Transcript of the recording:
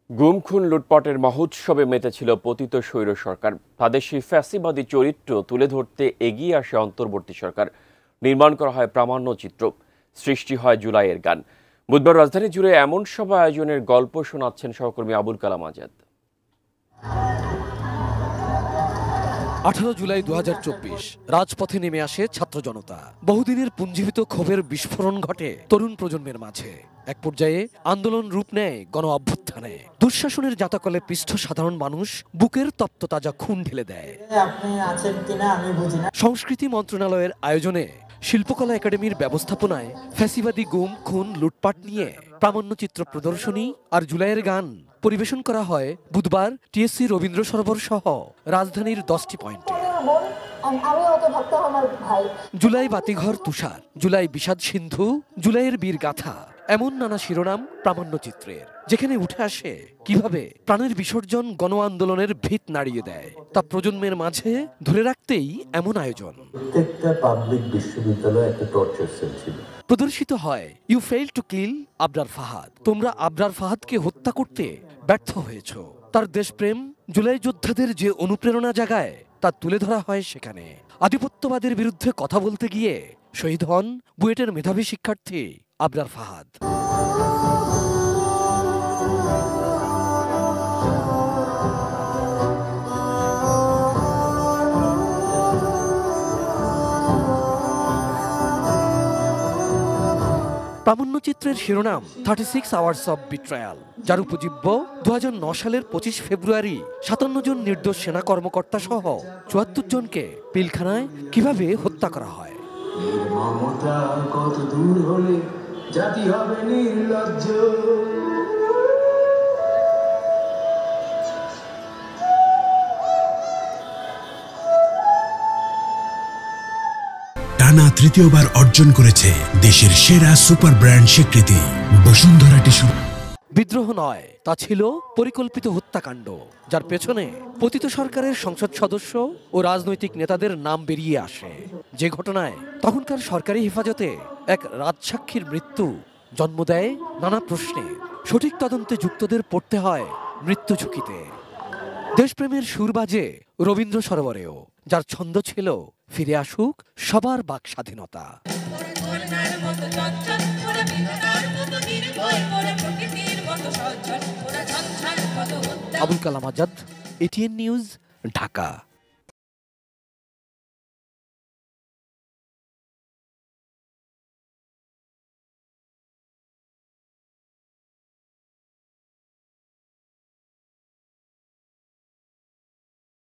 গুম খুন লুটপাটের মহোৎসবে মেতেছিল পতিত স্বৈর সরকার। প্রাদেশিক ফ্যাসিবাদী চরিত্র তুলে ধরতে এগিয়ে আসে অন্তর্বর্তী সরকার। নির্মাণ করা হয় প্রামাণ্যচিত্র, সৃষ্টি হয় জুলাইয়ের গান। বুধবার রাজধানী জুড়ে এমন সব আয়োজনের গল্প শোনাচ্ছেন সহকর্মী আবুল কালাম আজাদ। 18 জুলাই 2024 রাজপথে নেমে আসে ছাত্র জনতা। বহুদিনের পুঞ্জীভূত ক্ষোভের বিস্ফোরণ ঘটে তরুণ প্রজন্মের মাঝে। এক পর্যায়ে আন্দোলন রূপ নেয় গণ অভ্যুত্থানে। দুঃশাসনের জাতাকলে পৃষ্ঠ সাধারণ মানুষ বুকের তপ্ততাজা খুন ঢেলে দেয়। সংস্কৃতি মন্ত্রণালয়ের আয়োজনে শিল্পকলা একাডেমির ব্যবস্থাপনায় ফ্যাসিবাদী গুম খুন লুটপাট নিয়ে প্রামাণ্যচিত্র প্রদর্শনী আর জুলাইয়ের গান পরিবেশন করা হয় বুধবার টিএসসি রবীন্দ্র সরোবর সহ রাজধানীর 10টি পয়েন্টে। জুলাই বাতিঘর তুষার, জুলাই বিষাদ সিন্ধু, জুলাইয়ের বীর গাথা, এমন নানা শিরোনাম প্রামাণ্যচিত্রের, যেখানে উঠে আসে কিভাবে প্রাণের বিসর্জন গণ আন্দোলনের ভিত নাড়িয়ে দেয়। তা প্রজন্মের মাঝে ধরে রাখতেই এমন আয়োজন। প্রত্যেকটা পাবলিক বিশ্ববিদ্যালয়ে একটা টর্চার সেল ছিল। প্রদর্শিত হয় you fail to kill Abrar Fahad. তোমরা আবরার ফাহাদকে হত্যা করতে ব্যর্থ হয়েছ। তার দেশপ্রেম, জুলাই যোদ্ধাদের যে অনুপ্রেরণা জাগায় তা তুলে ধরা হয় সেখানে। আধিপত্যবাদের বিরুদ্ধে কথা বলতে গিয়ে শহীদ হন বুয়েটের মেধাবী শিক্ষার্থী আবরার ফাহাদ। প্রামাণ্যচিত্রের শিরোনাম 36 আওয়ার্স অব বিট্রায়াল, যার উপজীব্য 2009 সালের 25 ফেব্রুয়ারি 57 জন নির্দোষ সেনা কর্মকর্তা সহ 74 জনকে পিলখানায় কিভাবে হত্যা করা হয়। টানা তৃতীয়বার অর্জন করেছে দেশের সেরা সুপার ব্র্যান্ড স্বীকৃতি বসুন্ধরা টিস্যু। বিদ্রোহ নয়, তা ছিল পরিকল্পিত হত্যাকাণ্ড, যার পেছনে পতিত সরকারের সংসদ সদস্য ও রাজনৈতিক নেতাদের নাম বেরিয়ে আসে। যে ঘটনায় তখনকার সরকারি হেফাজতে এক রাজসাক্ষীর মৃত্যু জন্ম দেয় নানা প্রশ্নে। সঠিক তদন্তে যুক্তদের পড়তে হয় মৃত্যু ঝুঁকিতে। দেশপ্রেমের সুর বাজে রবীন্দ্র সরোবরেও, যার ছন্দ ছিল ফিরে আসুক সবার বাক স্বাধীনতা। Abul Kalam Azad, ATN news, Dhaka.